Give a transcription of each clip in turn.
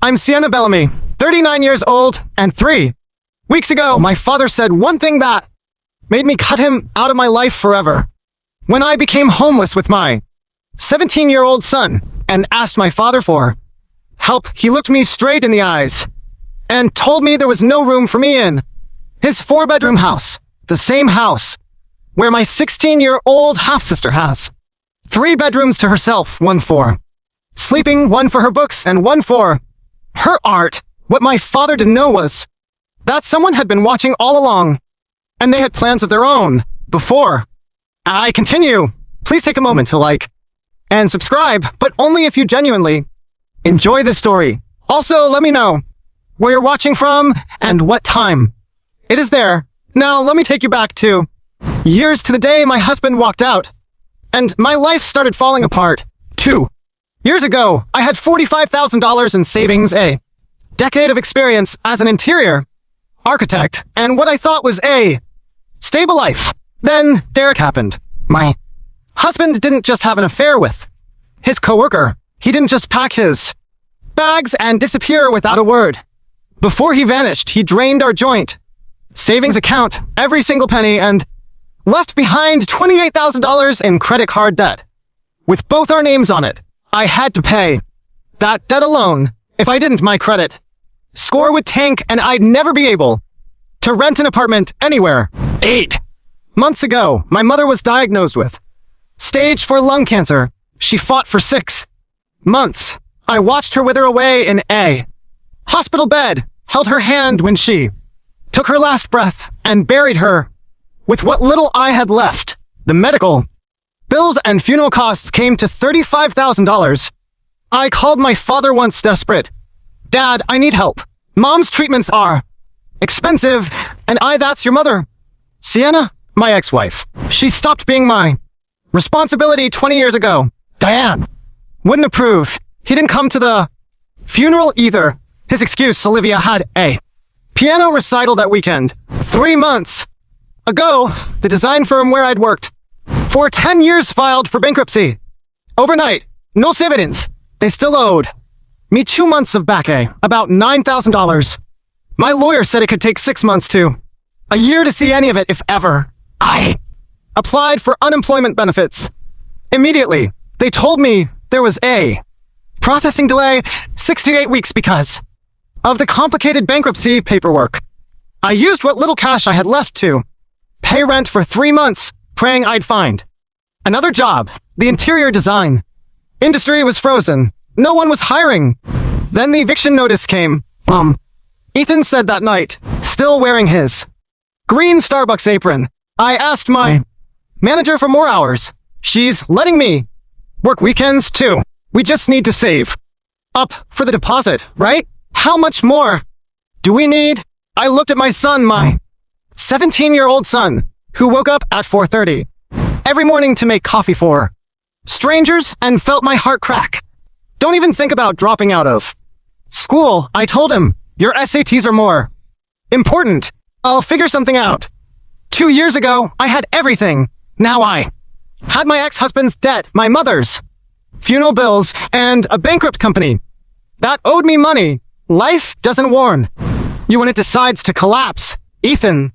I'm Sienna Bellamy, 39 years old, and 3 weeks ago, my father said one thing that made me cut him out of my life forever. When I became homeless with my 17-year-old son and asked my father for help, he looked me straight in the eyes and told me there was no room for me in his 4-bedroom house, the same house where my 16-year-old half-sister has 3 bedrooms to herself, 1 for sleeping, 1 for her books, and 1 for her art. What my father didn't know was that someone had been watching all along, and they had plans of their own. Before I continue, please take a moment to like and subscribe, but only if you genuinely enjoy this story. Also, let me know where you're watching from and what time it is there. Now, let me take you back to years to the day my husband walked out, and my life started falling apart. 2 years ago, I had $45,000 in savings, a decade of experience as an interior architect, and what I thought was a stable life. Then Derek happened. My husband didn't just have an affair with his coworker. He didn't just pack his bags and disappear without a word. Before he vanished, he drained our joint savings account, every single penny, and left behind $28,000 in credit card debt. With both our names on it, I had to pay that debt alone. If I didn't, my credit score would tank and I'd never be able to rent an apartment anywhere. 8 months ago, my mother was diagnosed with stage 4 lung cancer. She fought for 6 months. I watched her wither away in a hospital bed, held her hand when she took her last breath, and buried her with what little I had left. The medical bills and funeral costs came to $35,000. I called my father once, desperate. Dad, I need help. Mom's treatments are expensive, and that's your mother. Sienna, my ex-wife. She stopped being my responsibility 20 years ago. Diane wouldn't approve. He didn't come to the funeral either. His excuse, Olivia had a piano recital that weekend. 3 months ago, the design firm where I'd worked for 10 years filed for bankruptcy. Overnight, no evidence. They still owed me 2 months of back pay, about $9,000. My lawyer said it could take 6 months to a year to see any of it, if ever. I applied for unemployment benefits. Immediately, they told me there was a processing delay, 6 to 8 weeks because of the complicated bankruptcy paperwork. I used what little cash I had left to pay rent for 3 months, praying I'd find another job. The interior design industry was frozen. No one was hiring. Then the eviction notice came. Ethan said that night, still wearing his green Starbucks apron. I asked my manager for more hours. She's letting me work weekends too. We just need to save up for the deposit, right? How much more do we need? I looked at my son, my 17-year-old son, who woke up at 4:30 every morning to make coffee for strangers, and felt my heart crack. Don't even think about dropping out of school. I told him, your SATs are more important. I'll figure something out. 2 years ago, I had everything. Now I had my ex-husband's debt, my mother's funeral bills, and a bankrupt company that owed me money. Life doesn't warn you when it decides to collapse. Ethan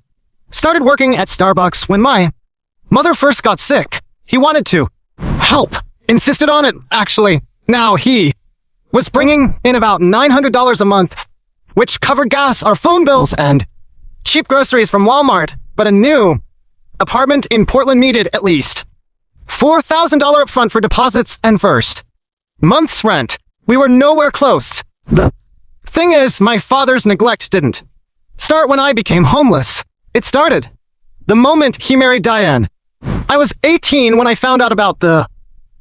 started working at Starbucks when my mother first got sick. He wanted to help, insisted on it, actually. Now he was bringing in about $900 a month, which covered gas, our phone bills, and cheap groceries from Walmart. But a new apartment in Portland needed at least $4,000 upfront for deposits and first month's rent. We were nowhere close. The thing is, my father's neglect didn't start when I became homeless. It started the moment he married Diane. I was 18 when I found out about the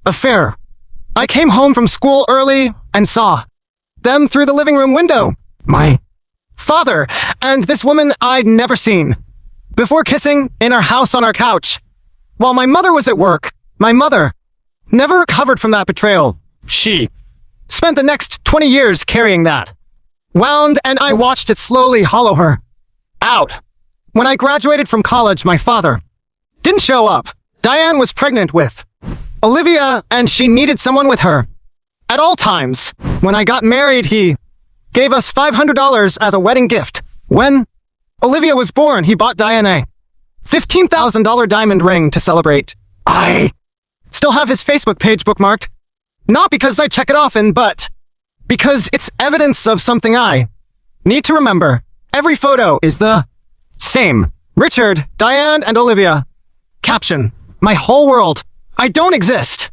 affair. I came home from school early and saw them through the living room window. My father and this woman I'd never seen before, kissing in our house on our couch while my mother was at work. My mother never recovered from that betrayal. She spent the next 20 years carrying that wound, and I watched it slowly hollow her out. When I graduated from college, my father didn't show up. Diane was pregnant with Olivia, and she needed someone with her at all times. When I got married, he gave us $500 as a wedding gift. When Olivia was born, he bought Diane a $15,000 diamond ring to celebrate. I still have his Facebook page bookmarked. Not because I check it often, but because it's evidence of something I need to remember. Every photo is the same. Richard, Diane, and Olivia. Caption: my whole world. I don't exist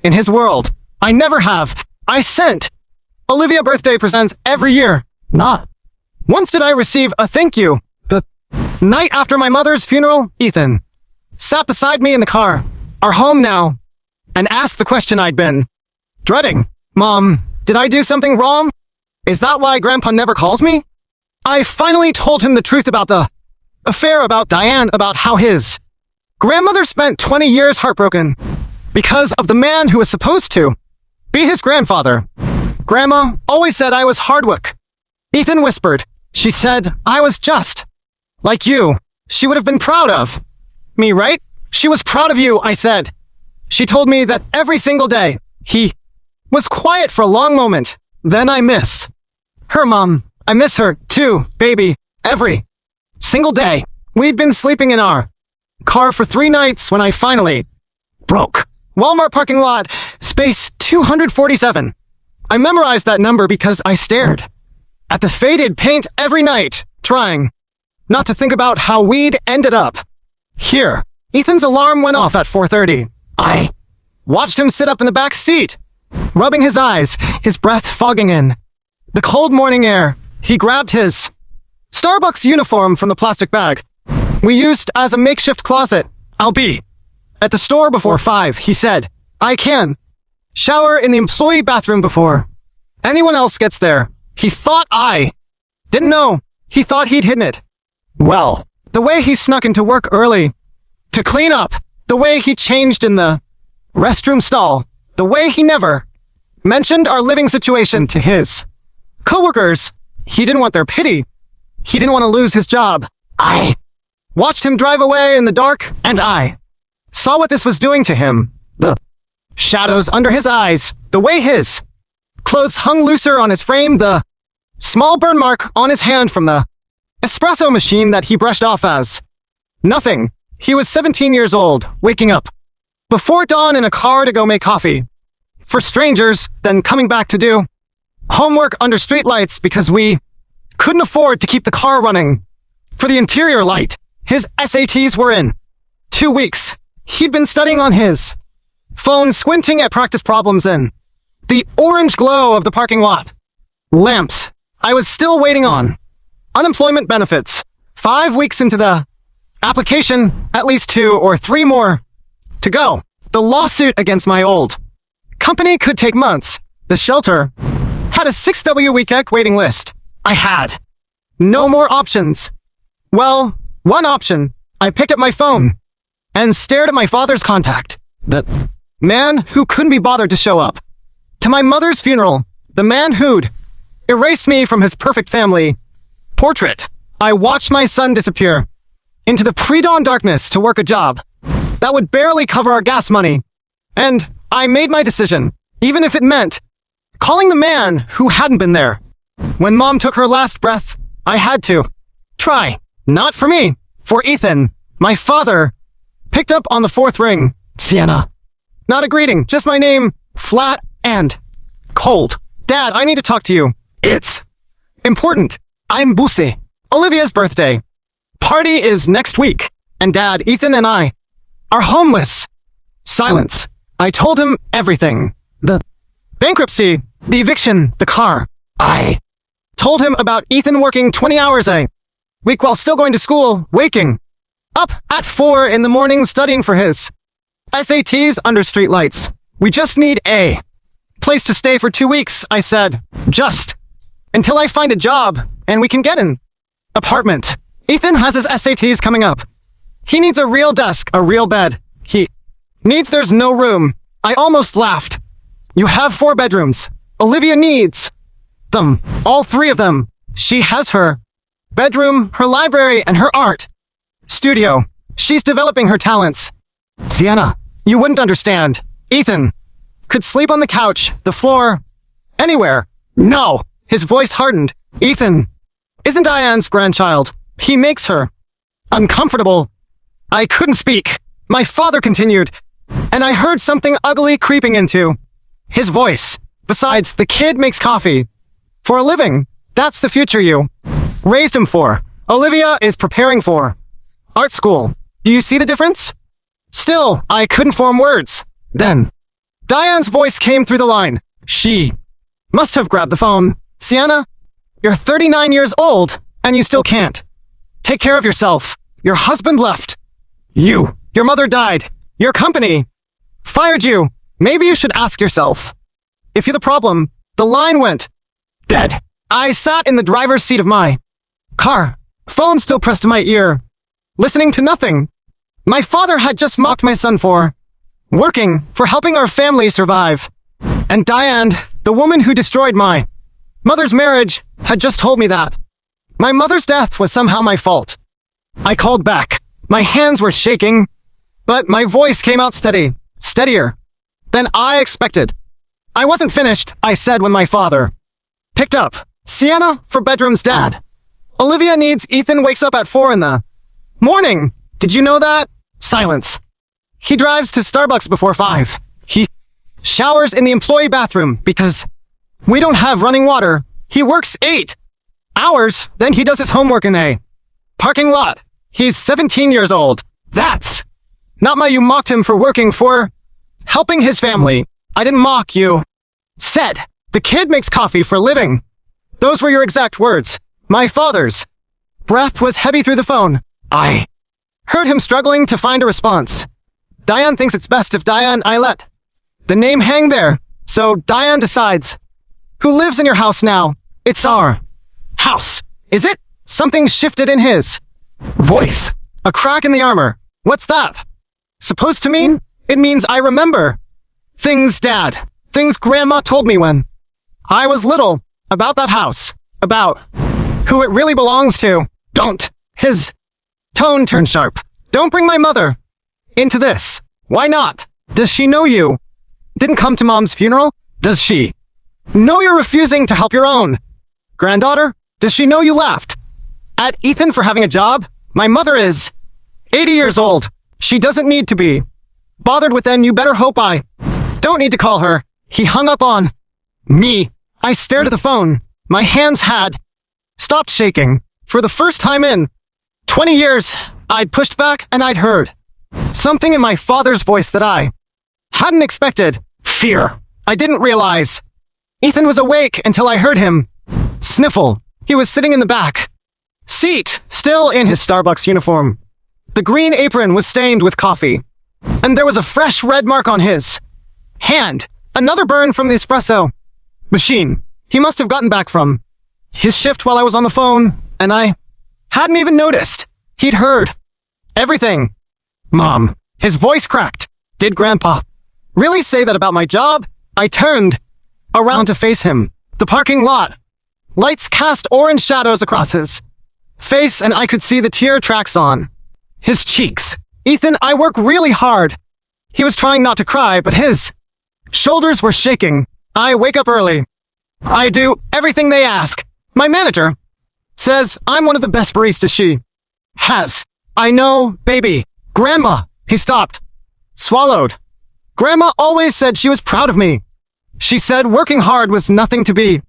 in his world. I never have. I sent Olivia birthday presents every year. Not once did I receive a thank you. The night after my mother's funeral, Ethan sat beside me in the car, our home now, and asked the question I'd been dreading. Mom, did I do something wrong? Is that why Grandpa never calls me? I finally told him the truth about the affair, about Diane, about how his grandmother spent 20 years heartbroken because of the man who was supposed to be his grandfather. Grandma always said I was hard work. Ethan whispered. She said I was just like you. She would have been proud of me, right? She was proud of you, I said. She told me that every single day. He was quiet for a long moment. Then I miss her, Mom. I miss her, too, baby. Every single day. We'd been sleeping in our car for 3 nights when I finally broke. Walmart parking lot, space 247. I memorized that number because I stared at the faded paint every night, trying not to think about how we'd ended up here. Ethan's alarm went off at 4:30. I watched him sit up in the back seat, rubbing his eyes, his breath fogging in the cold morning air. He grabbed his Starbucks uniform from the plastic bag we used as a makeshift closet. I'll be at the store before 5, he said. I can shower in the employee bathroom before anyone else gets there. He thought I didn't know. He thought he'd hidden it. Well, the way he snuck into work early to clean up, the way he changed in the restroom stall, the way he never mentioned our living situation to his coworkers. He didn't want their pity. He didn't want to lose his job. I watched him drive away in the dark, and I saw what this was doing to him. The shadows under his eyes, the way his clothes hung looser on his frame, the small burn mark on his hand from the espresso machine that he brushed off as nothing. He was 17 years old, waking up before dawn in a car to go make coffee for strangers, then coming back to do homework under streetlights because we couldn't afford to keep the car running for the interior light. His SATs were in 2 weeks. He'd been studying on his phone, squinting at practice problems in the orange glow of the parking lot lamps. I was still waiting on unemployment benefits. 5 weeks into the application, at least 2 or 3 more to go. The lawsuit against my old company could take months. The shelter had a 6-week waiting list. I had no more options. Well, one option. I picked up my phone and stared at my father's contact. The man who couldn't be bothered to show up to my mother's funeral. The man who'd erased me from his perfect family portrait. I watched my son disappear into the pre-dawn darkness to work a job that would barely cover our gas money. And I made my decision, even if it meant calling the man who hadn't been there. When Mom took her last breath, I had to try. Not for me, for Ethan. My father picked up on the 4th ring. Sienna. Not a greeting, just my name, flat and cold. Dad, I need to talk to you. It's important. I'm Busse. Olivia's birthday party is next week, and Dad, Ethan, and I are homeless. Silence. I told him everything. The bankruptcy, the eviction, the car. I told him about Ethan working 20 hours a week while still going to school, waking up at 4 in the morning studying for his SATs under streetlights. We just need a place to stay for 2 weeks, I said. Just until I find a job and we can get an apartment. Ethan has his SATs coming up. He needs a real desk, a real bed. He needs there's no room. I almost laughed. You have 4 bedrooms. Olivia needs them. All 3 of them. She has her bedroom, her library, and her art studio. She's developing her talents. Sienna, you wouldn't understand. Ethan could sleep on the couch, the floor, anywhere. No, His voice hardened. Ethan isn't Diane's grandchild. He makes her uncomfortable. I couldn't speak. My father continued, and I heard something ugly creeping into his voice. Besides, the kid makes coffee for a living. That's the future you raised him for. Olivia is preparing for art school. Do you see the difference? Still, I couldn't form words. Then, Diane's voice came through the line. She must have grabbed the phone. Sienna, you're 39 years old, and you still can't take care of yourself. Your husband left. Your mother died. Your company fired you. Maybe you should ask yourself if you're the problem. The line went dead. I sat in the driver's seat of my car, phone still pressed to my ear, listening to nothing. My father had just mocked my son for working, for helping our family survive. And Diane, the woman who destroyed my mother's marriage, had just told me that my mother's death was somehow my fault. I called back. My hands were shaking, but my voice came out steadier than I expected. I wasn't finished, I said when my father picked up Sienna for bedroom's dad. Olivia needs Ethan wakes up at 4 in the morning. Did you know that? Silence. He drives to Starbucks before 5. He showers in the employee bathroom because we don't have running water. He works 8 hours, then he does his homework in a parking lot. He's 17 years old. That's not why you mocked him for working, for helping his family. I didn't mock you. Said, the kid makes coffee for a living. Those were your exact words. My father's breath was heavy through the phone. I heard him struggling to find a response. Diane thinks it's best if I let the name hang there. So Diane decides. Who lives in your house now? It's our house. Is it? Something shifted in his voice. A crack in the armor. What's that supposed to mean? It means I remember things, Dad. Things Grandma told me when I was little. About that house. About who it really belongs to. Don't. His tone turned sharp. Don't bring my mother into this. Why not? Does she know you didn't come to Mom's funeral? Does she know you're refusing to help your own granddaughter? Does she know you laughed at Ethan for having a job? My mother is 80 years old. She doesn't need to be bothered with. Then you better hope I don't need to call her. He hung up on me. I stared at the phone. My hands had stopped shaking. For the first time in 20 years, I'd pushed back and I'd heard something in my father's voice that I hadn't expected. Fear. I didn't realize Ethan was awake until I heard him sniffle. He was sitting in the back seat, still in his Starbucks uniform. The green apron was stained with coffee, and there was a fresh red mark on his hand. Another burn from the espresso machine. He must have gotten back from his shift while I was on the phone, and I hadn't even noticed. He'd heard everything. Mom. His voice cracked. Did Grandpa really say that about my job? I turned around to face him. The parking lot. Lights cast orange shadows across his face, and I could see the tear tracks on his cheeks. Ethan, I work really hard. He was trying not to cry, but his shoulders were shaking. I wake up early. I do everything they ask. My manager says I'm one of the best baristas she has. I know, baby. Grandma. He stopped. Swallowed. Grandma always said she was proud of me. She said working hard was nothing to be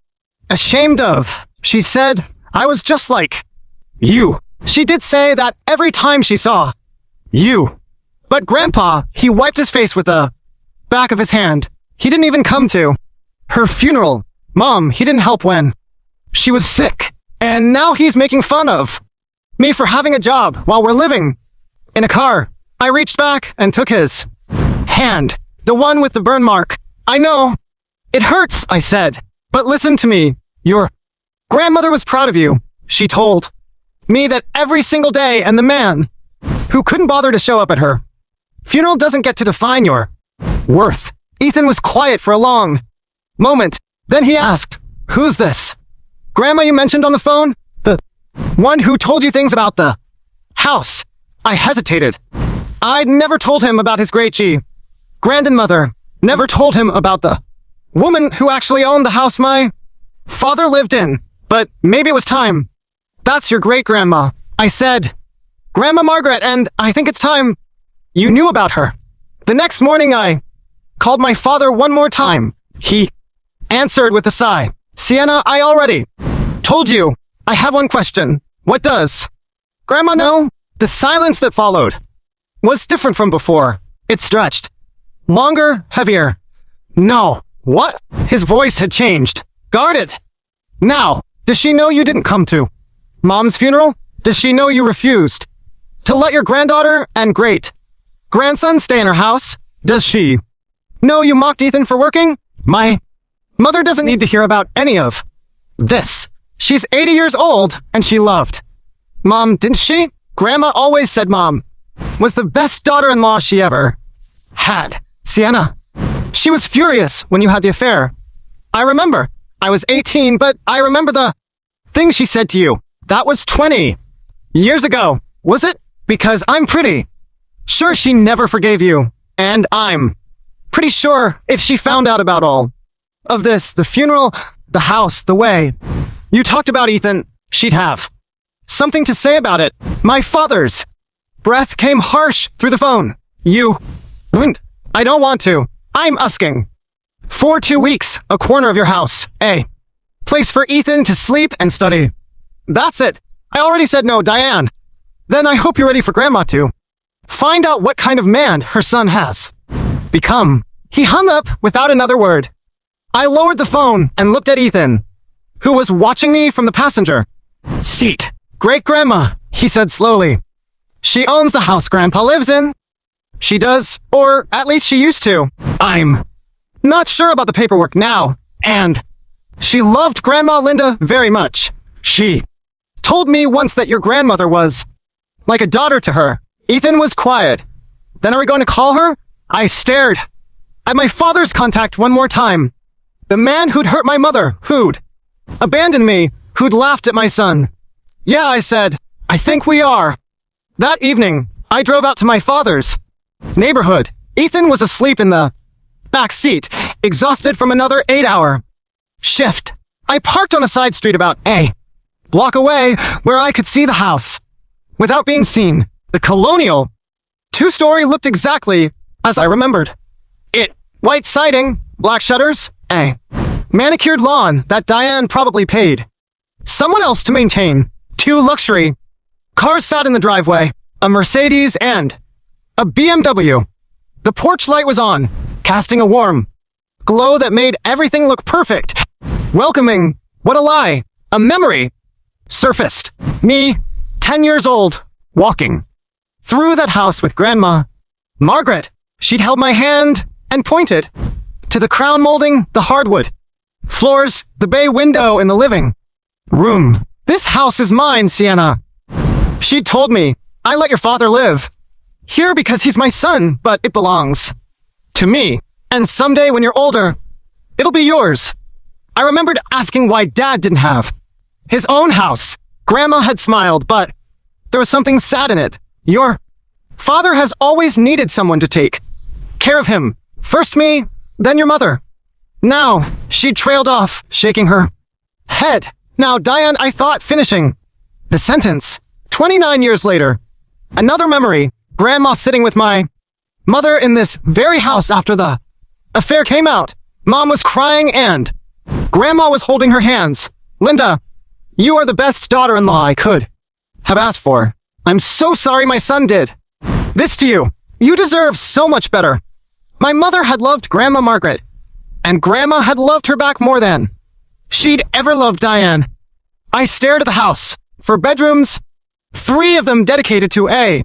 ashamed of. She said I was just like you. She did say that every time she saw you. But Grandpa, he wiped his face with the back of his hand. He didn't even come to her funeral. Mom, he didn't help when she was sick. And now he's making fun of me for having a job while we're living in a car. I reached back and took his hand, the one with the burn mark. I know. It hurts, I said. But listen to me. Your grandmother was proud of you. She told me that every single day, and the man who couldn't bother to show up at her funeral doesn't get to define your worth. Ethan was quiet for a long moment. Then he asked, who's this? Grandma you mentioned on the phone? The one who told you things about the house. I hesitated. I'd never told him about his great grandmother. Never told him about the woman who actually owned the house my father lived in, but maybe it was time. That's your great-grandma, I said. Grandma Margaret, and I think it's time. You knew about her. The next morning I called my father one more time. He answered with a sigh. Sienna, I already told you. I have one question. What does Grandma know? The silence that followed was different from before. It stretched. Longer, heavier. No. What? His voice had changed. Guarded. Now, does she know you didn't come to Mom's funeral? Does she know you refused to let your granddaughter and great-grandson stay in her house? Does she know you mocked Ethan for working? My mother doesn't need to hear about any of this. She's 80 years old, and she loved Mom, didn't she? Grandma always said Mom was the best daughter-in-law she ever had. Sienna, she was furious when you had the affair. I remember. I was 18, but I remember the thing she said to you. That was 20 years ago, was it? Because I'm pretty sure she never forgave you. And I'm pretty sure if she found out about all of this, the funeral, the house, the way you talked about Ethan, she'd have something to say about it. My father's breath came harsh through the phone. You wouldn't. I don't want to. I'm asking for 2 weeks, a corner of your house, a place for Ethan to sleep and study. That's it. I already said no, Diane. Then I hope you're ready for Grandma to find out what kind of man her son has become. He hung up without another word. I lowered the phone and looked at Ethan, who was watching me from the passenger seat. Great-grandma, he said slowly. She owns the house Grandpa lives in. She does, or at least she used to. I'm not sure about the paperwork now, and she loved Grandma Linda very much. She told me once that your grandmother was like a daughter to her. Ethan was quiet. Then are we going to call her? I stared at my father's contact one more time. The man who'd hurt my mother, who'd abandoned me, who'd laughed at my son. Yeah, I said, I think we are. That evening, I drove out to my father's neighborhood. Ethan was asleep in the back seat, exhausted from another 8-hour shift. I parked on a side street about a block away where I could see the house without being seen. The colonial 2-story looked exactly as I remembered it. White siding, black shutters, a manicured lawn that Diane probably paid someone else to maintain. 2 luxury cars sat in the driveway, a Mercedes and a BMW. The porch light was on, casting a warm glow that made everything look perfect. Welcoming. What a lie. A memory surfaced. Me, 10 years old, walking through that house with Grandma Margaret. She'd held my hand and pointed to the crown molding, the hardwood floors, the bay window in the living room. This house is mine, Sienna. She'd told me, I let your father live here because he's my son, but it belongs to me. And someday when you're older, it'll be yours. I remembered asking why Dad didn't have his own house. Grandma had smiled, but there was something sad in it. Your father has always needed someone to take care of him. First me, then your mother. Now, she trailed off, shaking her head. Now, Diane, I thought, finishing the sentence. 29 years later, another memory. Grandma sitting with my mother in this very house after the affair came out. Mom was crying and Grandma was holding her hands. Linda, you are the best daughter-in-law I could have asked for. I'm so sorry my son did this to you. You deserve so much better. My mother had loved Grandma Margaret, and Grandma had loved her back more than she'd ever loved Diane. I stared at the house. For bedrooms, 3 of them dedicated to a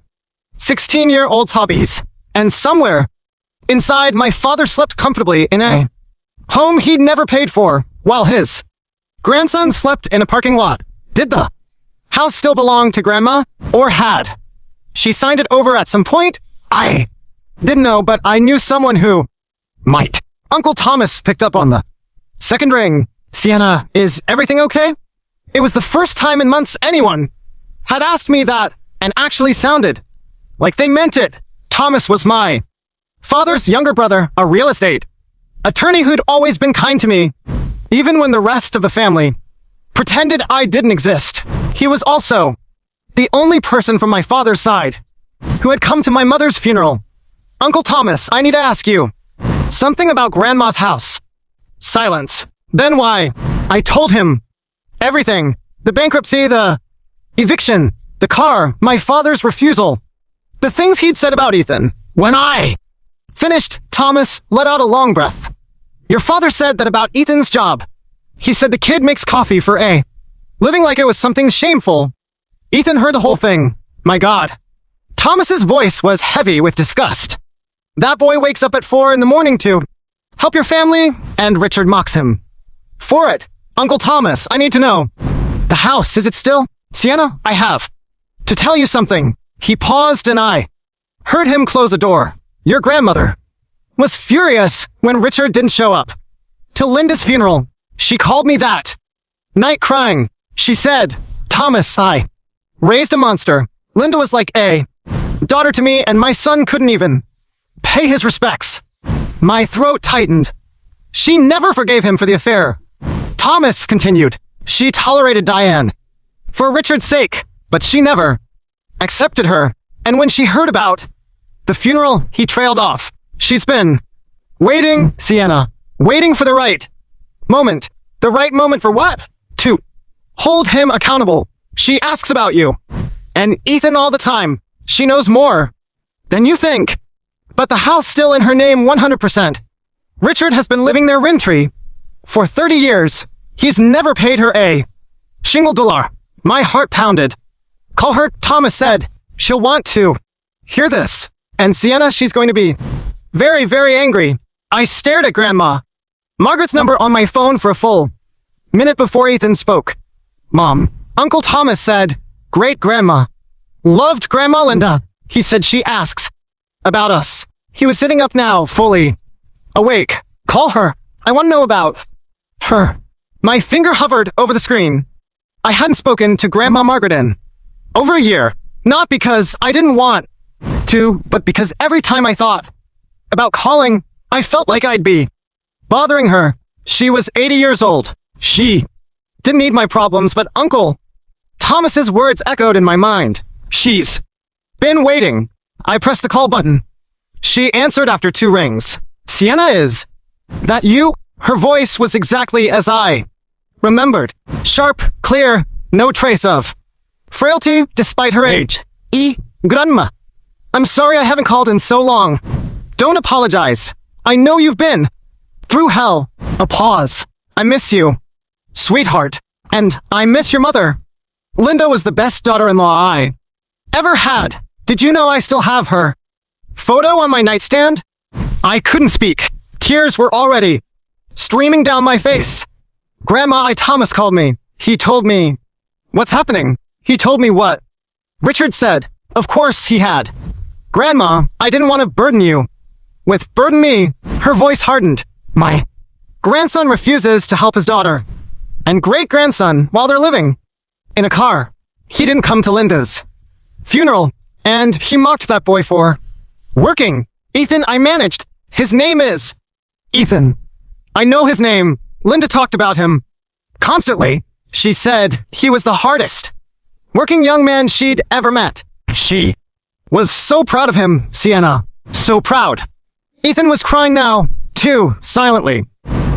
16-year-old's hobbies. And somewhere inside, my father slept comfortably in a home he'd never paid for, while his grandson slept in a parking lot. Did the house still belong to Grandma? Or had she signed it over at some point? I didn't know, but I knew someone who might. Uncle Thomas picked up on the second ring. Sienna, is everything okay? It was the first time in months anyone had asked me that and actually sounded like they meant it. Thomas was my father's younger brother, a real estate attorney who'd always been kind to me Even when the rest of the family pretended I didn't exist, he was also the only person from my father's side who had come to my mother's funeral. Uncle Thomas, I need to ask you something about Grandma's house. Silence. Then why? I told him everything. The bankruptcy, the eviction, the car, my father's refusal. The things he'd said about Ethan. When I finished, Thomas let out a long breath. Your father said that about Ethan's job. He said the kid makes coffee for A. Living like it was something shameful. Ethan heard the whole thing. My God. Thomas's voice was heavy with disgust. That boy wakes up at 4 in the morning to help your family, and Richard mocks him. For it, Uncle Thomas, I need to know. The house, is it still? Sienna, I have to tell you something. He paused and I heard him close a door. Your grandmother was furious when Richard didn't show up to Linda's funeral. She called me that night crying. She said, Thomas, I raised a monster. Linda was like a daughter to me, and my son couldn't even pay his respects. My throat tightened. She never forgave him for the affair. Thomas continued. She tolerated Diane for Richard's sake, but she never accepted her. And when she heard about the funeral, he trailed off. She's been waiting, Sienna, waiting for the right moment. The right moment for what? To hold him accountable. She asks about you and Ethan all the time. She knows more than you think. But the house still in her name 100%. Richard has been living there rent-free for 30 years. He's never paid her a shingle dollar. My heart pounded. Call her, Thomas said. She'll want to hear this. And Sienna, she's going to be very, very angry. I stared at Grandma Margaret's number on my phone for a full minute before Ethan spoke. Mom, Uncle Thomas said, Great Grandma loved Grandma Linda. He said she asks about us. He was sitting up now, fully awake. Call her. I want to know about her. My finger hovered over the screen. I hadn't spoken to Grandma Margaret in over a year. Not because I didn't want to, but because every time I thought about calling, I felt like I'd be bothering her. She was 80 years old. She didn't need my problems, but Uncle Thomas's words echoed in my mind. She's been waiting. I pressed the call button. She answered after 2 rings. Sienna, is that you? Her voice was exactly as I remembered. Sharp, clear, no trace of frailty despite her age. Grandma. I'm sorry I haven't called in so long. Don't apologize. I know you've been through hell. A pause. I miss you, sweetheart. And I miss your mother. Linda was the best daughter-in-law I ever had. Did you know I still have her photo on my nightstand? I couldn't speak. Tears were already streaming down my face. Grandma, Thomas called me. He told me what's happening. He told me what Richard said. Of course he had. Grandma, I didn't want to burden you with burden me. Her voice hardened. My grandson refuses to help his daughter and great-grandson while they're living in a car. He didn't come to Linda's funeral, and he mocked that boy for working. Ethan, I managed. His name is Ethan. I know his name. Linda talked about him constantly. She said he was the hardest working young man she'd ever met. She was so proud of him, Sienna. So proud. Ethan was crying now, too, silently,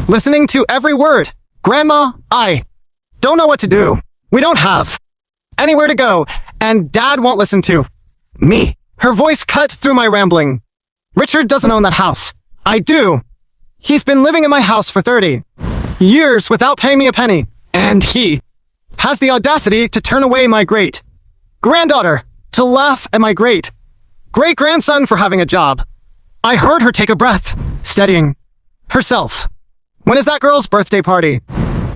listening to every word. Grandma, I don't know what to do. We don't have anywhere to go, and Dad won't listen to me. Her voice cut through my rambling. Richard doesn't own that house. I do. He's been living in my house for 30 years without paying me a penny, and he has the audacity to turn away my great-granddaughter, to laugh at my great-great-grandson for having a job. I heard her take a breath, steadying herself. When is that girl's birthday party?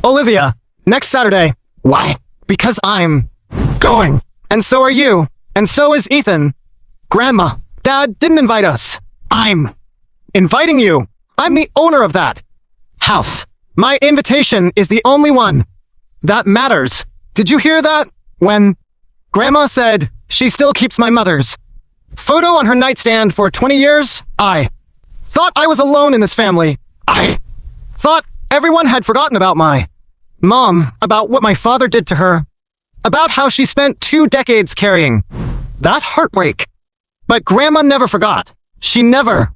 Olivia, next Saturday. Why? Because I'm going. And so are you. And so is Ethan. Grandma, Dad didn't invite us. I'm inviting you. I'm the owner of that house. My invitation is the only one that matters. Did you hear that? When Grandma said she still keeps my mother's photo on her nightstand for 20 years, I thought I was alone in this family. I thought Everyone had forgotten about my mom, about what my father did to her, about how she spent 2 decades carrying that heartbreak. But Grandma never forgot. She never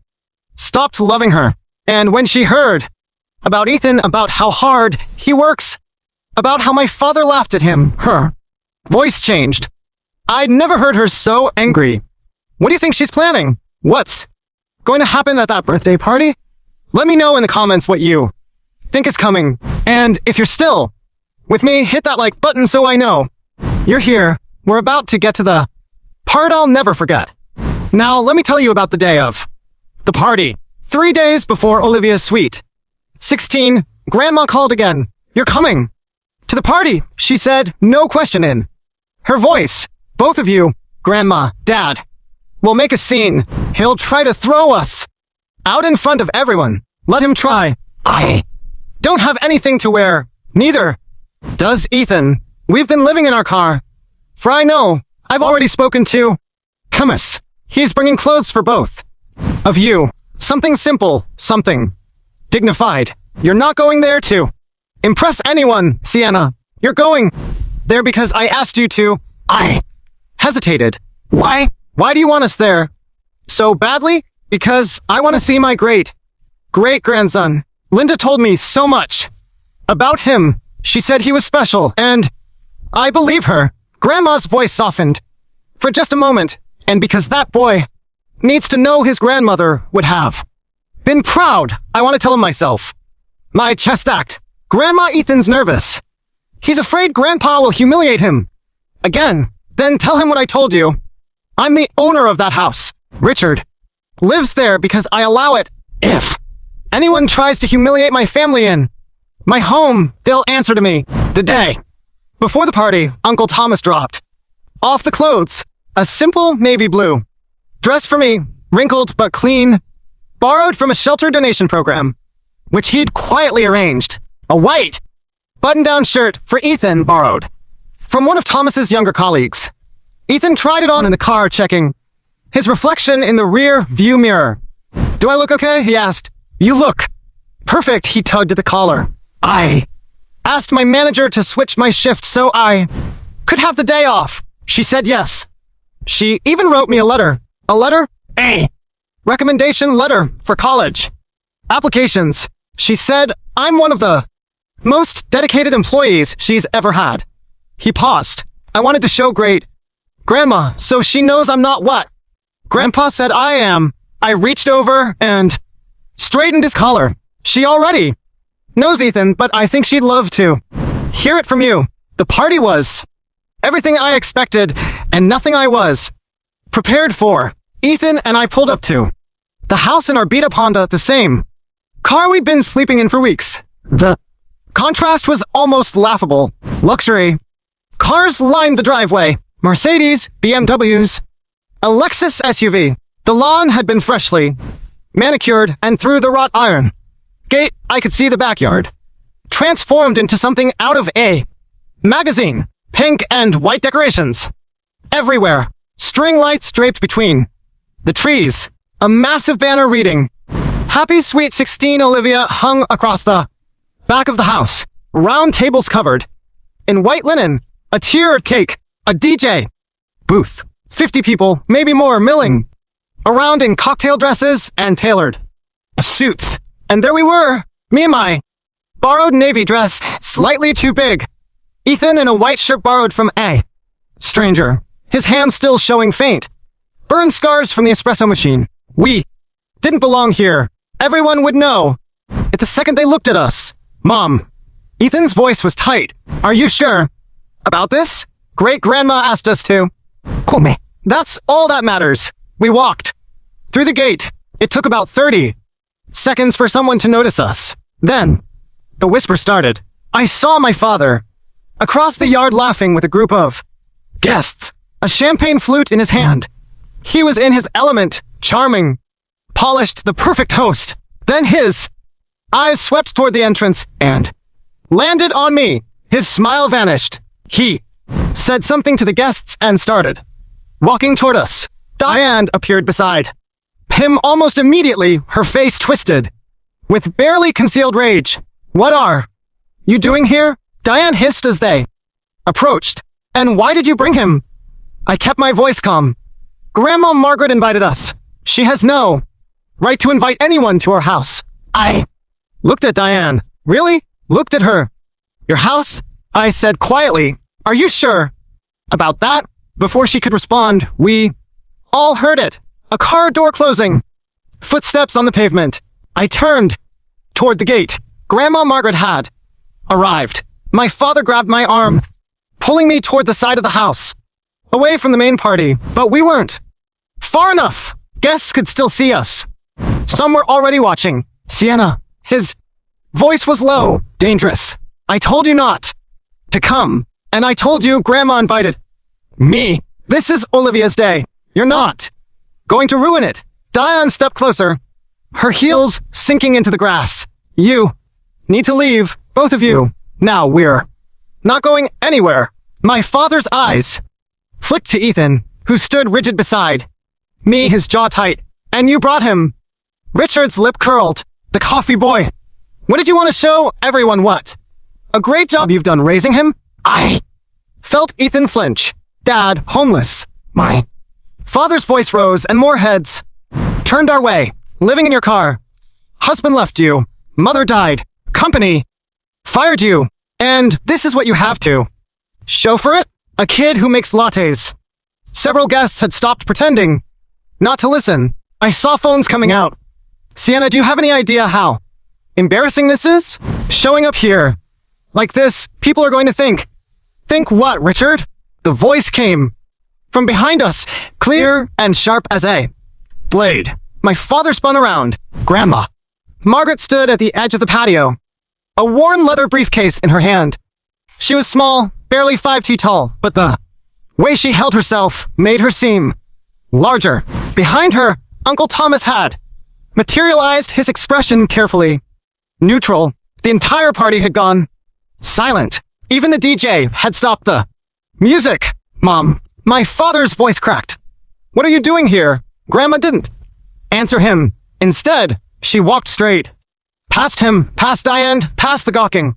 stopped loving her. And when she heard about Ethan, about how hard he works, about how my father laughed at him, her voice changed. I'd never heard her so angry. What do you think she's planning? What's going to happen at that birthday party? Let me know in the comments what you think is coming. And if you're still with me, hit that like button so I know you're here. We're about to get to the part I'll never forget. Now, let me tell you about the day of the party. 3 days before Olivia's sweet 16, Grandma called again. You're coming to the party, she said, no question in her voice. Both of you, Grandma, Dad, will make a scene. He'll try to throw us out in front of everyone. Let him try. I don't have anything to wear. Neither does Ethan. We've been living in our car. For I know, I've already spoken to Camus. He's bringing clothes for both of you. Something simple, something dignified. You're not going there to impress anyone, Sienna. You're going there because I asked you to. I hesitated. Why? Why do you want us there so badly? Because I want to see my great-grandson. Linda told me so much about him. She said he was special, and I believe her. Grandma's voice softened for just a moment, and because that boy needs to know his grandmother would have been proud, I want to tell him myself. My chest act. Grandma, Ethan's nervous. He's afraid Grandpa will humiliate him again. Then tell him what I told you. I'm the owner of that house. Richard lives there because I allow it. If anyone tries to humiliate my family in my home, they'll answer to me. The day before the party, Uncle Thomas dropped off the clothes. A simple navy blue dress for me, wrinkled but clean, borrowed from a shelter donation program, which he'd quietly arranged. A white button-down shirt for Ethan, borrowed from one of Thomas's younger colleagues. Ethan tried it on in the car, checking his reflection in the rear view mirror. Do I look okay? He asked. You look perfect, he tugged at the collar. I asked my manager to switch my shift so I could have the day off. She said yes. She even wrote me a letter. A letter? A recommendation letter for college applications. She said I'm one of the most dedicated employees she's ever had. He paused. I wanted to show great Grandma, so she knows I'm not what Grandpa said I am. I reached over and straightened his collar. She already knows Ethan, but I think she'd love to hear it from you. The party was everything I expected and nothing I was prepared for. Ethan and I pulled up to the house in our beat-up Honda, the same car we'd been sleeping in for weeks. The contrast was almost laughable. Luxury cars lined the driveway. Mercedes, BMWs, a Lexus SUV. The lawn had been freshly manicured, and through the wrought iron gate, I could see the backyard, transformed into something out of a magazine. Pink and white decorations everywhere. String lights draped between the trees. A massive banner reading, Happy Sweet 16 Olivia, hung across the back of the house. Round tables covered in white linen. A tiered cake. A DJ booth. 50 people, maybe more, milling around in cocktail dresses and tailored suits. And there we were, me in my borrowed navy dress, slightly too big. Ethan in a white shirt borrowed from a stranger, his hands still showing faint burn scars from the espresso machine. We didn't belong here. Everyone would know at the second they looked at us. Mom. Ethan's voice was tight. Are you sure about this? Great-grandma asked us to. Come. That's all that matters. We walked through the gate. It took about 30 seconds for someone to notice us. Then, the whisper started. I saw my father across the yard laughing with a group of guests, a champagne flute in his hand. He was in his element, charming, polished, the perfect host. Then his eyes swept toward the entrance and landed on me. His smile vanished. He said something to the guests and started walking toward us. Diane appeared beside him almost immediately, her face twisted with barely concealed rage. What are you doing here? Diane hissed as they approached. And why did you bring him? I kept my voice calm. Grandma Margaret invited us. She has no right to invite anyone to our house. I looked at Diane. Really? Looked at her. Your house? I said quietly. Are you sure about that? Before she could respond, we all heard it. A car door closing. Footsteps on the pavement. I turned toward the gate. Grandma Margaret had arrived. My father grabbed my arm, pulling me toward the side of the house, away from the main party, but we weren't far enough. Guests could still see us. Some were already watching. Sienna, his voice was low, dangerous. I told you not to come, and I told you Grandma invited me. This is Olivia's day. You're not going to ruin it. Diane stepped closer, her heels sinking into the grass. You need to leave, both of you. Now we're not going anywhere. My father's eyes flicked to Ethan, who stood rigid beside me, his jaw tight. And you brought him. Richard's lip curled. The coffee boy. What did you want to show everyone? What a great job you've done raising him. I felt Ethan flinch. Dad, homeless. My father's voice rose and more heads turned our way. Living in your car. Husband left you. Mother died. Company fired you. And this is what you have to show for it? A kid who makes lattes. Several guests had stopped pretending not to listen. I saw phones coming out. Sienna, do you have any idea how embarrassing this is? Showing up here like this, people are going to think. Think what, Richard? The voice came from behind us, clear and sharp as a blade. My father spun around. Grandma Margaret stood at the edge of the patio, a worn leather briefcase in her hand. She was small, barely 5 feet tall, but the way she held herself made her seem larger. Behind her, Uncle Thomas had materialized, his expression carefully neutral. The entire party had gone silent. Even the DJ had stopped the music. Mom, my father's voice cracked. What are you doing here? Grandma didn't answer him. Instead, she walked straight past him, past Diane, past the gawking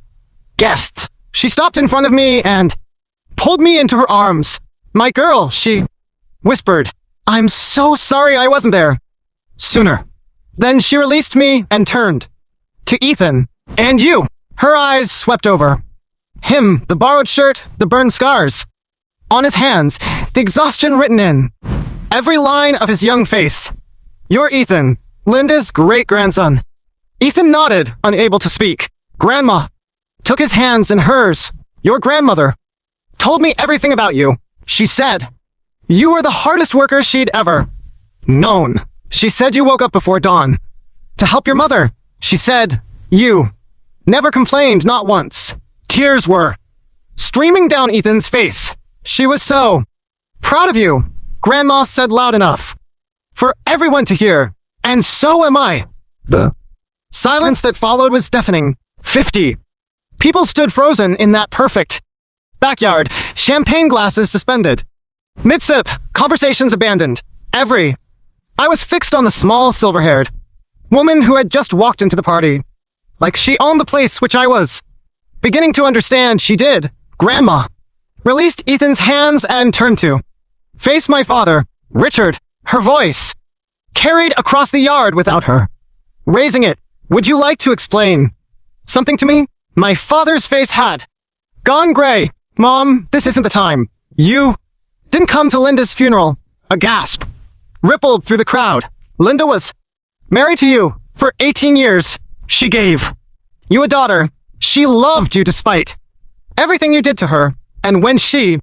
guests. She stopped in front of me and pulled me into her arms. My girl, she whispered. I'm so sorry I wasn't there sooner. Then she released me and turned to Ethan. And you. Her eyes swept over him, the borrowed shirt, the burned scars on his hands, the exhaustion written in every line of his young face. You're Ethan, Linda's great-grandson. Ethan nodded, unable to speak. Grandma took his hands in hers. Your grandmother told me everything about you. She said you were the hardest worker she'd ever known. She said you woke up before dawn to help your mother. She said you never complained, not once. Tears were streaming down Ethan's face. She was so proud of you. Grandma said loud enough for everyone to hear. And so am I. The silence that followed was deafening. 50 people stood frozen in that perfect backyard, champagne glasses suspended. Mid-sip, conversations abandoned. I was fixed on the small, silver-haired woman who had just walked into the party. Like she owned the place, which I was beginning to understand she did. Grandma released Ethan's hands and turned to face my father, Richard. Her voice carried across the yard without her raising it. Would you like to explain something to me? My father's face had gone gray. Mom, this isn't the time. You didn't come to Linda's funeral. A gasp rippled through the crowd. Linda was married to you for 18 years. She gave you a daughter. She loved you despite everything you did to her. And when she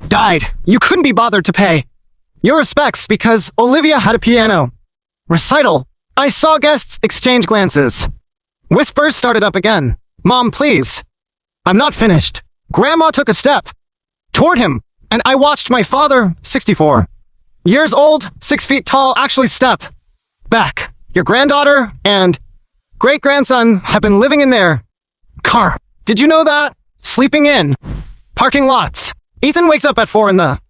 died, you couldn't be bothered to pay your respects because Olivia had a piano recital. I saw guests exchange glances. Whispers started up again. Mom, please. I'm not finished. Grandma took a step toward him, and I watched my father, 64 years old, 6 feet tall, actually step back. Your granddaughter and great-grandson have been living in their car. Did you know that? Sleeping in parking lots. Ethan wakes up at 4 in the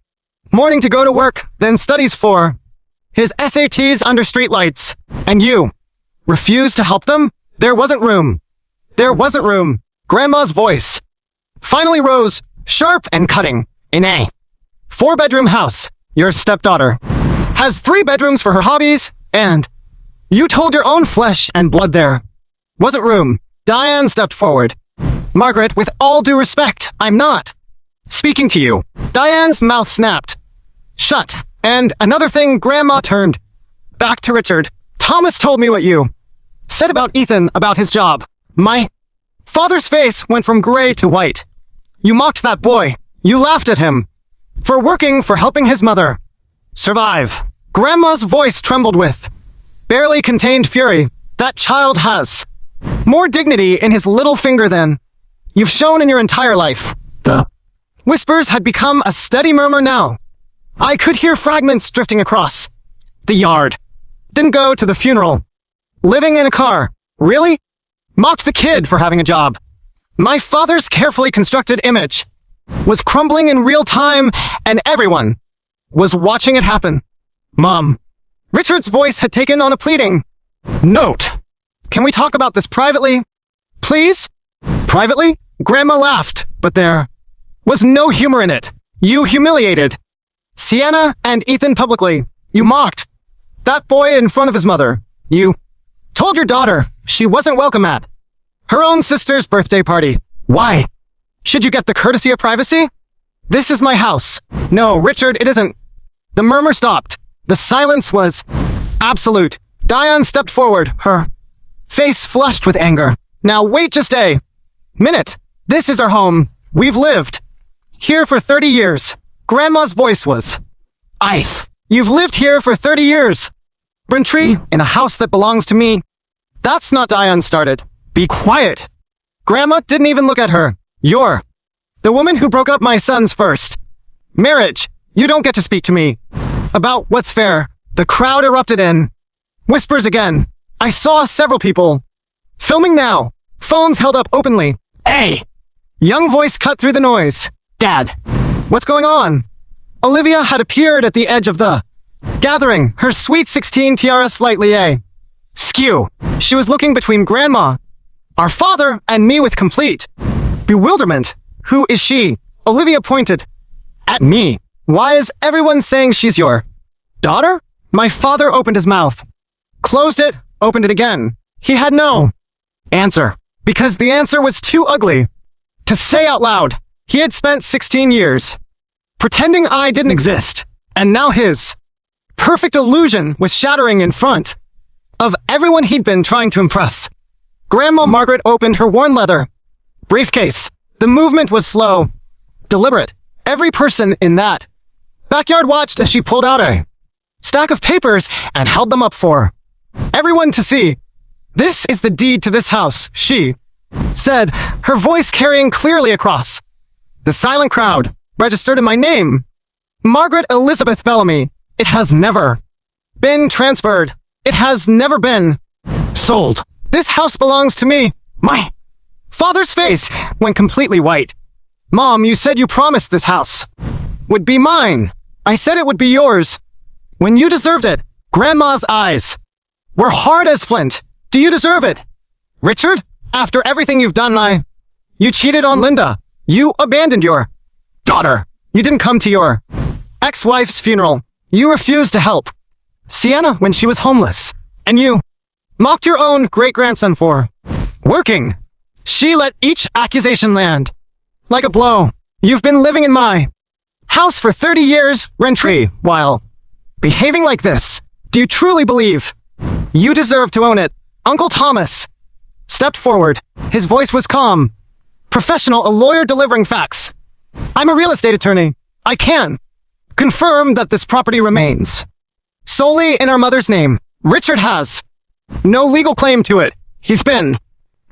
morning to go to work, then studies for his SATs under streetlights. And you refuse to help them? There wasn't room There wasn't room. Grandma's voice finally rose, sharp and cutting. In a 4-bedroom house, your stepdaughter has 3 bedrooms for her hobbies, and you told your own flesh and blood there wasn't room. Diane stepped forward. Margaret, with all due respect, I'm not speaking to you. Diane's mouth snapped shut. And another thing, Grandma turned back to Richard. Thomas told me what you said about Ethan, about his job. My father's face went from gray to white. You mocked that boy. You laughed at him for working, for helping his mother survive. Grandma's voice trembled with barely contained fury. That child has more dignity in his little finger than you've shown in your entire life. The whispers had become a steady murmur now. I could hear fragments drifting across the yard. Didn't go to the funeral. Living in a car. Really? Mocked the kid for having a job. My father's carefully constructed image was crumbling in real time, and everyone was watching it happen. Mom. Richard's voice had taken on a pleading note. Can we talk about this privately? Please? Privately? Grandma laughed, but there was no humor in it. You humiliated Sienna and Ethan publicly. You mocked that boy in front of his mother. You told your daughter she wasn't welcome at her own sister's birthday party. Why should you get the courtesy of privacy? This is my house. No, Richard, it isn't. The murmur stopped. The silence was absolute. Diane stepped forward, her face flushed with anger. Now wait just a minute. This is our home. We've lived here for 30 years. Grandma's voice was ice. You've lived here for 30 years. Braintree, in a house that belongs to me. That's not. Diane started. Be quiet. Grandma didn't even look at her. You're the woman who broke up my son's first marriage. You don't get to speak to me about what's fair. The crowd erupted in whispers again. I saw several people filming now. Phones held up openly. A young voice cut through the noise. Dad. What's going on? Olivia had appeared at the edge of the gathering, her sweet 16 tiara slightly askew. She was looking between Grandma, our father, and me with complete bewilderment. Who is she? Olivia pointed at me. Why is everyone saying she's your daughter? My father opened his mouth, closed it, opened it again. He had no answer, because the answer was too ugly to say out loud. He had spent 16 years pretending I didn't exist, and now his perfect illusion was shattering in front of everyone he'd been trying to impress. Grandma Margaret opened her worn leather briefcase. The movement was slow, deliberate. Every person in that backyard watched as she pulled out a stack of papers and held them up for everyone to see. This is the deed to this house, she said, her voice carrying clearly across the silent crowd. Registered in my name. Margaret Elizabeth Bellamy. It has never been transferred. It has never been sold. This house belongs to me. My father's face went completely white. Mom, you said you promised this house would be mine. I said it would be yours when you deserved it. Grandma's eyes were hard as flint. Do you deserve it? Richard, after everything you've done, you cheated on Linda. You abandoned your daughter. You didn't come to your ex-wife's funeral. You refused to help Sienna when she was homeless. And you mocked your own great-grandson for working. She let each accusation land like a blow. You've been living in my house for 30 years, rent-free, while behaving like this. Do you truly believe you deserve to own it? Uncle Thomas stepped forward. His voice was calm, professional, a lawyer delivering facts. I'm a real estate attorney. I can confirm that this property remains solely in our mother's name. Richard has no legal claim to it. He's been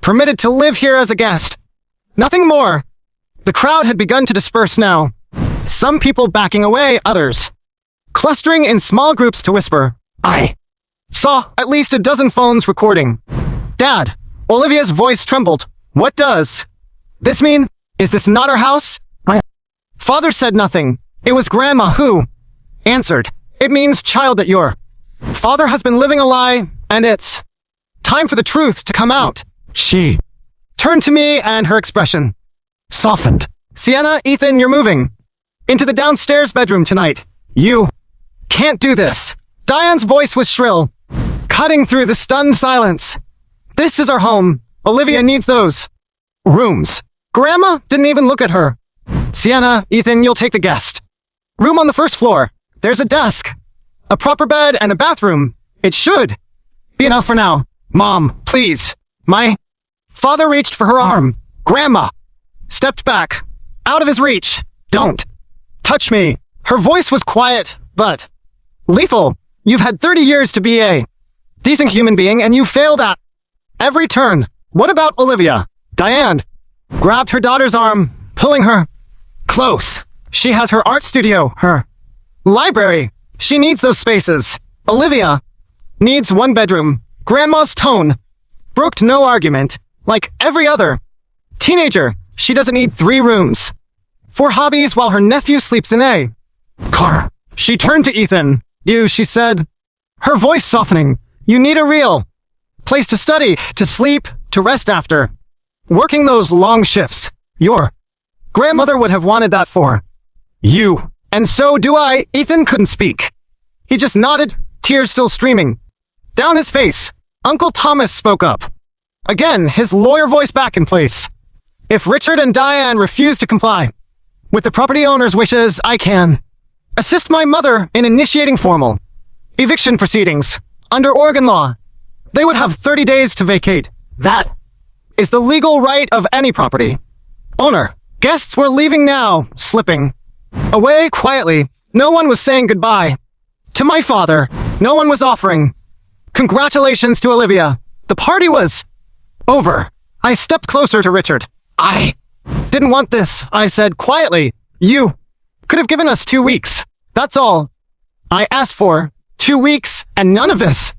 permitted to live here as a guest. Nothing more. The crowd had begun to disperse now. Some people backing away, others clustering in small groups to whisper. I saw at least a dozen phones recording. Dad, Olivia's voice trembled. What does this mean? Is this not our house? My father said nothing. It was Grandma who answered. It means, child, that your father has been living a lie, and it's time for the truth to come out. She turned turned to me and her expression softened. Sienna, Ethan, you're moving into the downstairs bedroom tonight. You can't do this. Diane's voice was shrill, cutting through the stunned silence. This is our home. Olivia needs those rooms. Grandma didn't even look at her. Sienna, Ethan, you'll take the guest room on the first floor. There's a desk, a proper bed, and a bathroom. It should be enough for now. Mom, please. My father reached for her arm. Grandma stepped back, out of his reach. Don't touch me. Her voice was quiet, but lethal. You've had 30 years to be a decent human being, and you failed at every turn. What about Olivia? Diane grabbed her daughter's arm, pulling her close. She has her art studio, her library. She needs those spaces. Olivia needs one bedroom. Grandma's tone broke to no argument. Like every other teenager, she doesn't need 3 rooms for hobbies while her nephew sleeps in a car. She turned to Ethan. You, she said, her voice softening. You need a real place to study, to sleep, to rest after working those long shifts. Your grandmother would have wanted that for you. And so do I. Ethan couldn't speak. He just nodded, tears still streaming down his face. Uncle Thomas spoke up. Again, his lawyer voice back in place. If Richard and Diane refuse to comply with the property owner's wishes, I can assist my mother in initiating formal eviction proceedings. Under Oregon law, they would have 30 days to vacate. That is the legal right of any property owner. Guests were leaving now, slipping away quietly. No one was saying goodbye to my father. No one was offering congratulations to Olivia. The party was over. I stepped closer to Richard. I didn't want this, I said quietly. You could have given us 2 weeks. That's all I asked for. 2 weeks, and none of this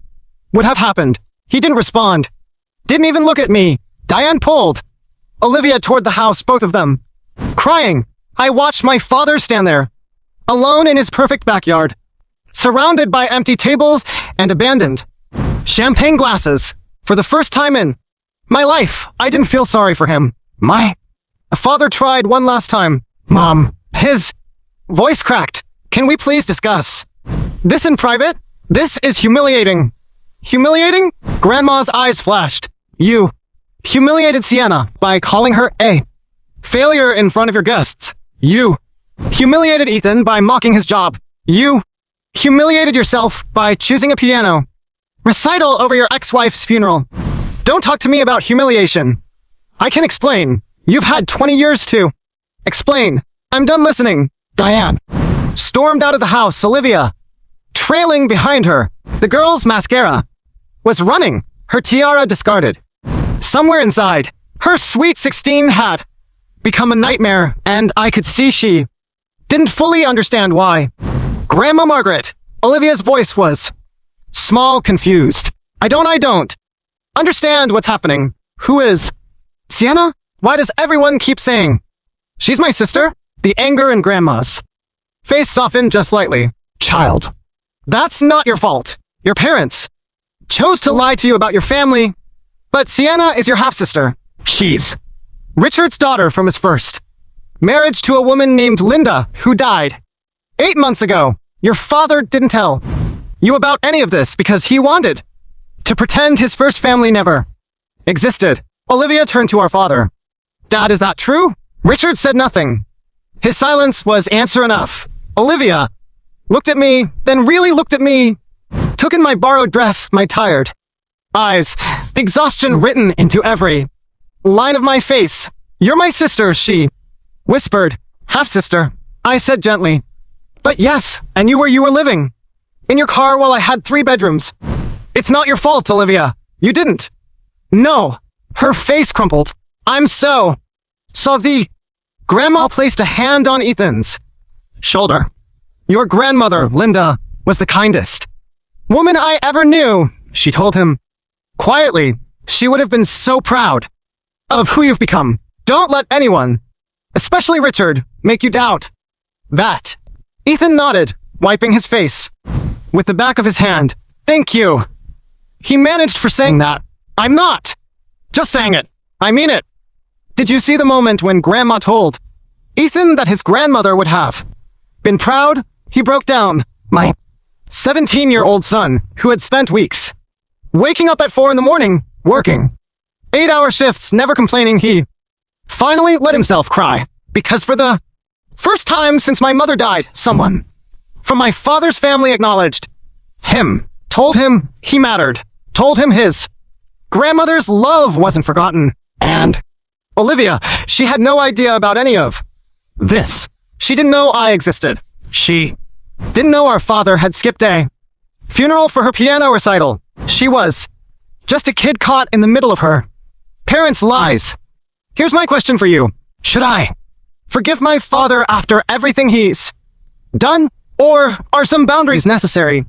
would have happened. He didn't respond. Didn't even look at me. Diane pulled Olivia toward the house, both of them crying. I watched my father stand there, alone in his perfect backyard, surrounded by empty tables and abandoned champagne glasses. For the first time in my life, I didn't feel sorry for him. My father tried one last time. Mom, his voice cracked. Can we please discuss this in private? This is humiliating. Humiliating? Grandma's eyes flashed. You humiliated Sienna by calling her a failure in front of your guests. You humiliated Ethan by mocking his job. You humiliated yourself by choosing a piano recital over your ex-wife's funeral. Don't talk to me about humiliation. I can explain. You've had 20 years to explain. I'm done listening. Diane stormed out of the house, Olivia trailing behind her. The girl's mascara was running, her tiara discarded. Somewhere inside, her sweet 16 had become a nightmare, and I could see she didn't fully understand why. Grandma Margaret, Olivia's voice was small, confused. I don't understand what's happening. Who is Sienna? Why does everyone keep saying she's my sister? The anger in Grandma's face softened just slightly. Child, that's not your fault. Your parents chose to lie to you about your family, but Sienna is your half-sister. She's Richard's daughter from his first marriage to a woman named Linda, who died 8 months ago. Your father didn't tell you about any of this because he wanted to pretend his first family never existed. Olivia turned to our father. Dad, is that true? Richard said nothing. His silence was answer enough. Olivia looked at me, then really looked at me, took in my borrowed dress, my tired eyes, the exhaustion written into every line of my face. You're my sister, she whispered. Half-sister, I said gently. But yes, I knew where you were living. In your car while I had 3 bedrooms. It's not your fault, Olivia. You didn't. No. Her face crumpled. I'm so the Grandma placed a hand on Ethan's shoulder. Your grandmother, Linda, was the kindest woman I ever knew, she told him. Quietly, she would have been so proud of who you've become. Don't let anyone, especially Richard, make you doubt that. Ethan nodded, wiping his face with the back of his hand. Thank you. He managed for saying that. I'm not just saying it. I mean it. Did you see the moment when Grandma told Ethan that his grandmother would have been proud? He broke down. My 17-year-old son, who had spent weeks waking up at 4 in the morning, working 8-hour shifts, never complaining, he finally let himself cry because for the first time since my mother died, someone from my father's family acknowledged him, told him he mattered, told him his grandmother's love wasn't forgotten. And Olivia, she had no idea about any of this. She didn't know I existed. She didn't know our father had skipped a funeral for her piano recital. She was just a kid caught in the middle of her parents' lies. Here's my question for you. Should I forgive my father after everything he's done? Or are some boundaries necessary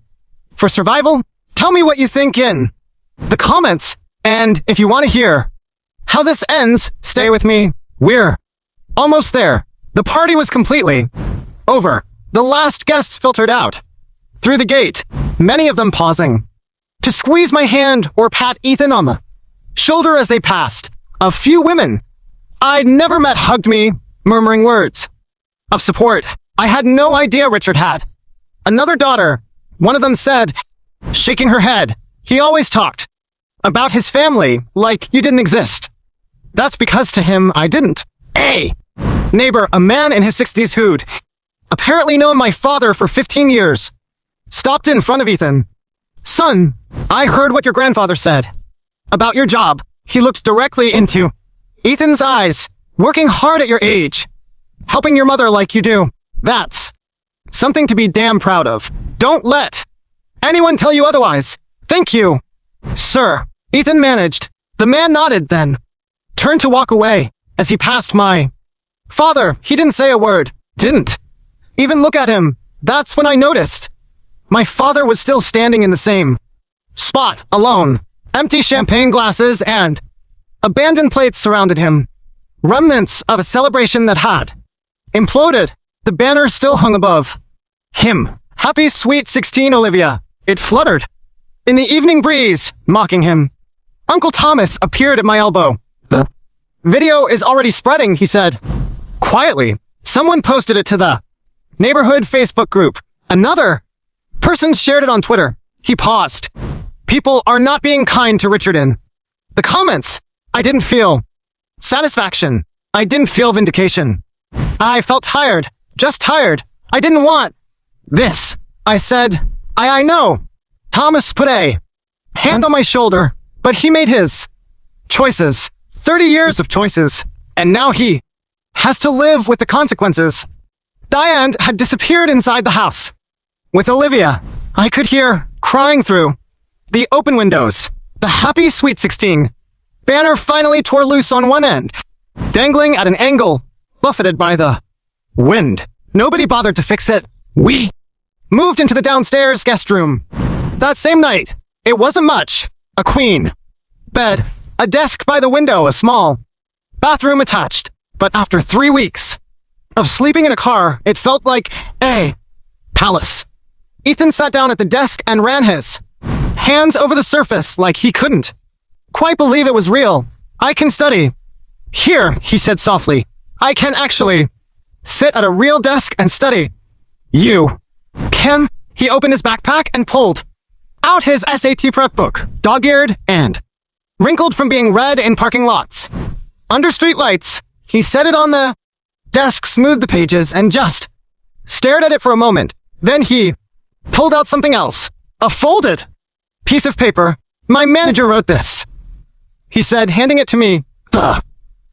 for survival? Tell me what you think in the comments. And if you want to hear how this ends, stay with me. We're almost there. The party was completely over. The last guests filtered out through the gate, many of them pausing to squeeze my hand or pat Ethan on the shoulder as they passed. A few women I'd never met hugged me, murmuring words of support. I had no idea Richard had another daughter. One of them said, shaking her head, he always talked about his family like you didn't exist. That's because to him I didn't. A neighbor, a man in his 60s who'd apparently known my father for 15 years, stopped in front of Ethan. Son, I heard what your grandfather said about your job. He looked directly into Ethan's eyes. Working hard at your age, helping your mother like you do. That's something to be damn proud of. Don't let anyone tell you otherwise. Thank you, sir. Ethan managed. The man nodded, then turned to walk away. As he passed my father, he didn't say a word. Didn't even look at him. That's when I noticed my father was still standing in the same spot, alone. Empty champagne glasses and abandoned plates surrounded him. Remnants of a celebration that had imploded. The banner still hung above him. Happy sweet 16, Olivia. It fluttered in the evening breeze, mocking him. Uncle Thomas appeared at my elbow. The video is already spreading, he said quietly. Someone posted it to the neighborhood Facebook group. Another person shared it on Twitter. He paused. People are not being kind to Richard in the comments. I didn't feel satisfaction. I didn't feel vindication. I felt tired. Just tired. I didn't want this. I said, I know. Thomas put a hand on my shoulder, but he made his choices. 30 years of choices. And now he has to live with the consequences. Diane had disappeared inside the house. With Olivia, I could hear crying through the open windows. The happy sweet 16 banner finally tore loose on one end, dangling at an angle, buffeted by the wind. Nobody bothered to fix it. We moved into the downstairs guest room. That same night, it wasn't much. A queen bed, a desk by the window, a small bathroom attached. But after 3 weeks of sleeping in a car, it felt like a palace. Ethan sat down at the desk and ran his hands over the surface like he couldn't quite believe it was real. I can study here, he said softly. I can actually sit at a real desk and study. You can? He opened his backpack and pulled out his SAT prep book, dog-eared and wrinkled from being read in parking lots. Under street lights, he set it on the desk, smoothed the pages, and just stared at it for a moment. Then he pulled out something else. A folded piece of paper. My manager wrote this, he said, handing it to me. The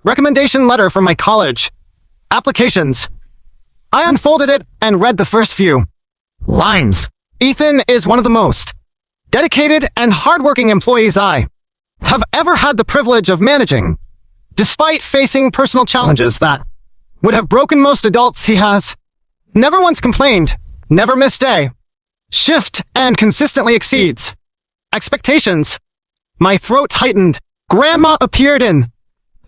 recommendation letter from my college applications. I unfolded it and read the first few lines. Ethan is one of the most dedicated and hardworking employees I have ever had the privilege of managing. Despite facing personal challenges that would have broken most adults, he has never once complained, never missed a shift, and consistently exceeds expectations. My throat tightened. Grandma appeared in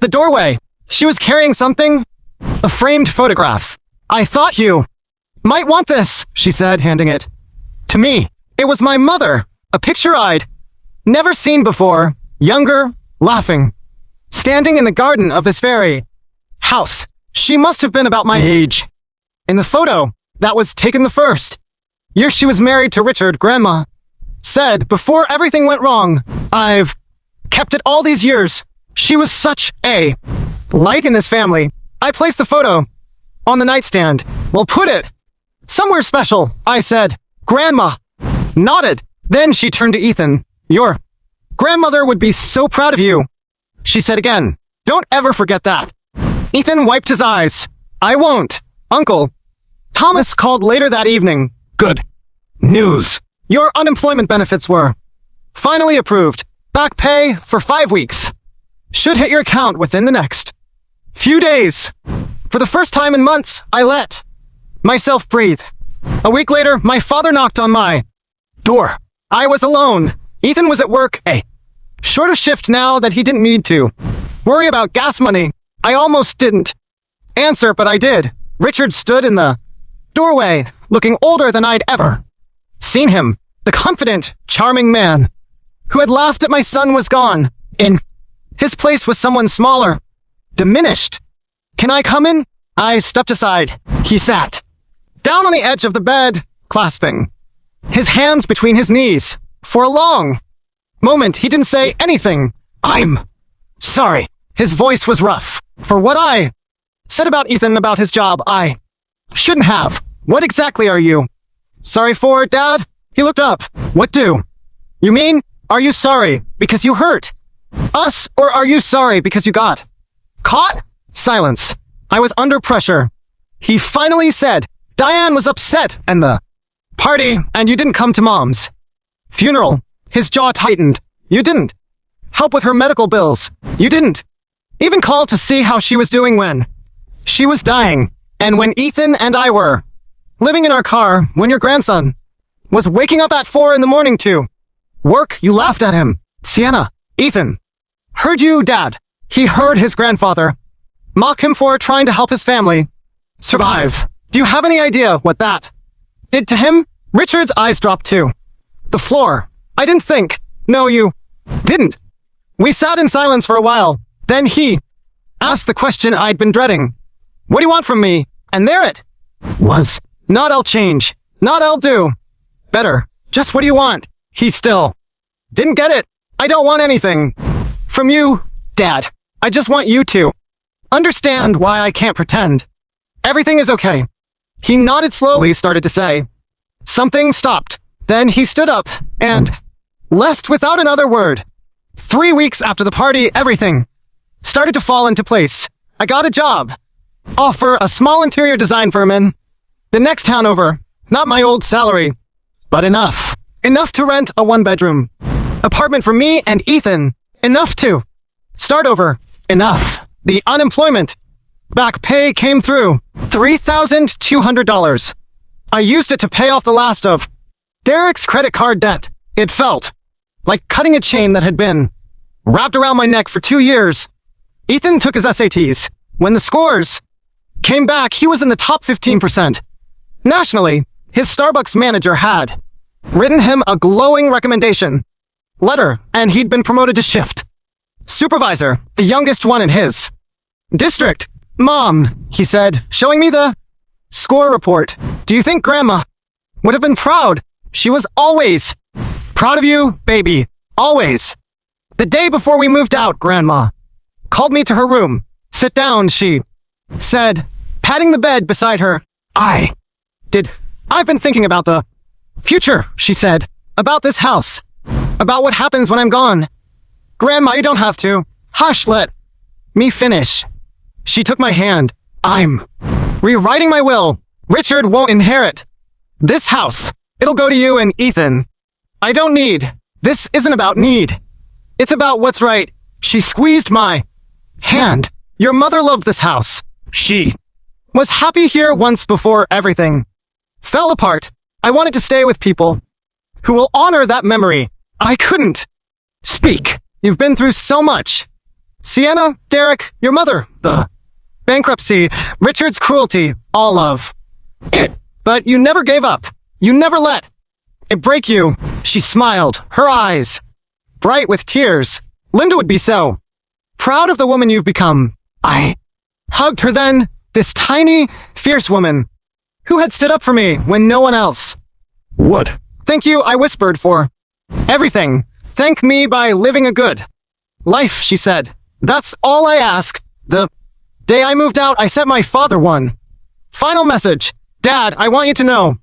the doorway. She was carrying something, a framed photograph. I thought you might want this, she said, handing it to me. It was my mother, a picture I'd never seen before, younger, laughing, standing in the garden of this very house. She must have been about my age. In the photo that was taken the first year she was married to Richard, Grandma said before everything went wrong, I've kept it all these years. She was such a light in this family. I placed the photo on the nightstand. Well, put it somewhere special, I said. Grandma nodded. Then she turned to Ethan. Your grandmother would be so proud of you, she said again. Don't ever forget that. Ethan wiped his eyes. I won't. Uncle Thomas called later that evening. Good news. Your unemployment benefits were finally approved. Back pay for 5 weeks. Should hit your account within the next few days. For the first time in months, I let myself breathe. A week later, my father knocked on my door. I was alone. Ethan was at work, a shorter shift now that he didn't need to worry about gas money. I almost didn't answer, but I did. Richard stood in the doorway, looking older than I'd ever seen him. The confident, charming man who had laughed at my son was gone. In his place was someone smaller, diminished. Can I come in? I stepped aside. He sat down on the edge of the bed, clasping his hands between his knees. For a long moment, he didn't say anything. I'm sorry. His voice was rough. For what I said about Ethan, about his job, I shouldn't have. What exactly are you sorry for, Dad? He looked up. What do you mean? Are you sorry because you hurt us, or are you sorry because you got caught? Silence. I was under pressure. He finally said, Diane was upset and the party, and you didn't come to Mom's funeral. His jaw tightened. You didn't help with her medical bills. You didn't even call to see how she was doing when she was dying. And when Ethan and I were living in our car, when your grandson was waking up at 4 in the morning to work, you laughed at him. Sienna, Ethan heard you, Dad. He heard his grandfather mock him for trying to help his family survive. Do you have any idea what that did to him? Richard's eyes dropped to the floor. I didn't think. No, you didn't. We sat in silence for a while. Then he asked the question I'd been dreading. What do you want from me? And there it was. Not I'll change. Not I'll do better. Just what do you want? He still didn't get it. I don't want anything from you, Dad. I just want you to understand why I can't pretend everything is okay. He nodded slowly, started to say something, stopped. Then he stood up and left without another word. 3 weeks after the party, everything started to fall into place. I got a job offer, a small interior design firm in the next town over. Not my old salary, but enough. Enough to rent a 1-bedroom apartment for me and Ethan. Enough to start over. Enough. The unemployment back pay came through. $3,200. I used it to pay off the last of Derek's credit card debt. It felt like cutting a chain that had been wrapped around my neck for 2 years. Ethan took his SATs. When the scores came back, he was in the top 15%. Nationally, his Starbucks manager had written him a glowing recommendation letter, and he'd been promoted to shift supervisor, the youngest one in his district. Mom, he said, showing me the score report. Do you think Grandma would have been proud? She was always proud of you, baby. Always. The day before we moved out, Grandma called me to her room. Sit down, she said, patting the bed beside her. I've been thinking about the future, she said. About this house. About what happens when I'm gone. Grandma, you don't have to. Hush, let me finish. She took my hand. I'm rewriting my will. Richard won't inherit this house. It'll go to you and Ethan. I don't need. This isn't about need. It's about what's right. She squeezed my hand. Your mother loved this house. She was happy here once before everything fell apart. I wanted to stay with people who will honor that memory. I couldn't speak. You've been through so much. Sienna, Derek, your mother, the bankruptcy, Richard's cruelty, all of it. But you never gave up. You never let it break you. She smiled, her eyes bright with tears. Linda would be so Proud of the woman you've become. I hugged her then, this tiny, fierce woman, who had stood up for me when no one else would. Thank you, I whispered, for everything. Thank me by living a good life, she said. That's all I ask. The day I moved out, I sent my father one final message. Dad, I want you to know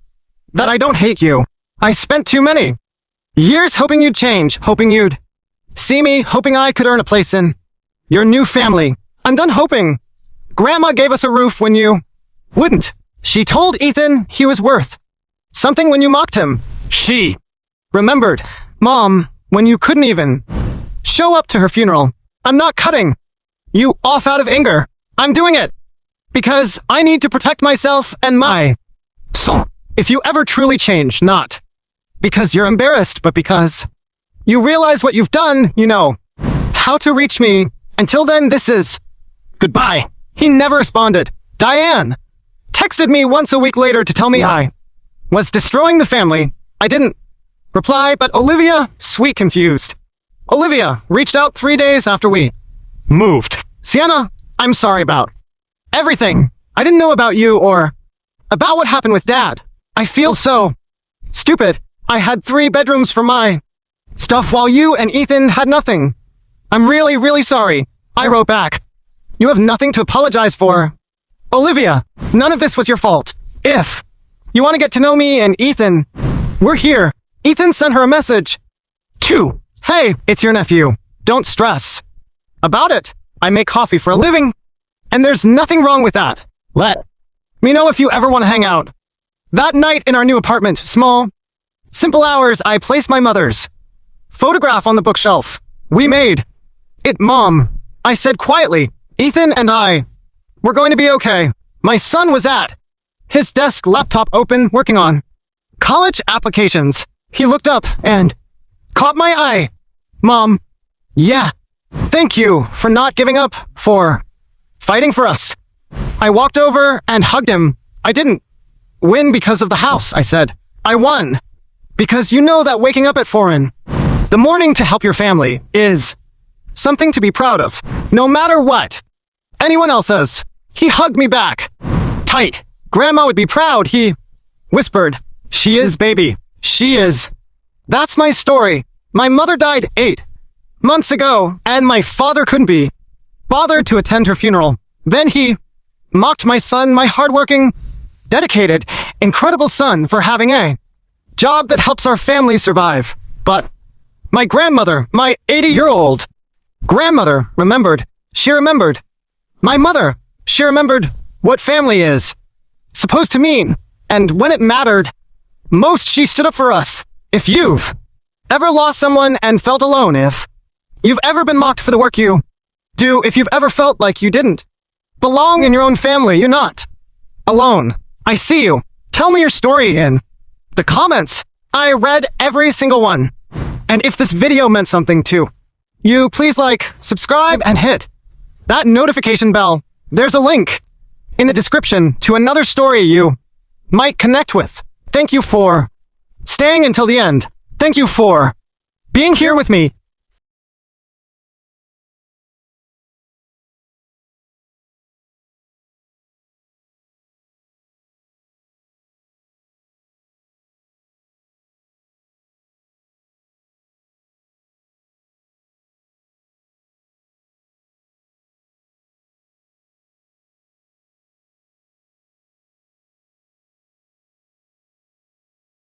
that I don't hate you. I spent too many years hoping you'd change, hoping you'd see me, hoping I could earn a place in your new family. I'm done hoping. Grandma gave us a roof when you wouldn't. She told Ethan he was worth something when you mocked him. She remembered, Mom, when you couldn't even show up to her funeral. I'm not cutting you off out of anger. I'm doing it because I need to protect myself and my soul. If you ever truly change, not because you're embarrassed, but because you realize what you've done, you know how to reach me. Until then, this is goodbye. He never responded. Diane texted me once a week later to tell me I was destroying the family. I didn't reply, but Olivia, sweet confused. Olivia reached out 3 days after we moved. Sienna, I'm sorry about everything. I didn't know about you or about what happened with Dad. I feel so stupid. I had 3 bedrooms for my stuff while you and Ethan had nothing. I'm really, really sorry. I wrote back. You have nothing to apologize for. Olivia, none of this was your fault. If you want to get to know me and Ethan, we're here. Ethan sent her a message. 2. Hey, it's your nephew. Don't stress about it. I make coffee for a living, and there's nothing wrong with that. Let me know if you ever want to hang out. That night in our new apartment, small, simple hours, I placed my mother's photograph on the bookshelf. We made it, Mom, I said quietly. Ethan and I were going to be okay. My son was at his desk, laptop open, working on college applications. He looked up and caught my eye. Mom, yeah, thank you for not giving up, for fighting for us. I walked over and hugged him. I didn't win because of the house, I said. I won because you know that waking up at 4 in the morning to help your family is something to be proud of, no matter what anyone else says. He hugged me back tight. Grandma would be proud, he whispered. She is, baby. She is. That's my story. My mother died 8 months ago, and my father couldn't be bothered to attend her funeral. Then he mocked my son, my hardworking, dedicated, incredible son, for having a job that helps our family survive. But my grandmother, my 80-year-old grandmother, remembered. She remembered. My mother, she remembered what family is supposed to mean. And when it mattered most, she stood up for us. If you've ever lost someone and felt alone, if you've ever been mocked for the work you do, if you've ever felt like you didn't belong in your own family, you're not alone. I see you. Tell me your story in the comments. I read every single one. And if this video meant something to you, please like, subscribe, and hit that notification bell. There's a link in the description to another story you might connect with. Thank you for staying until the end. Thank you for being here with me.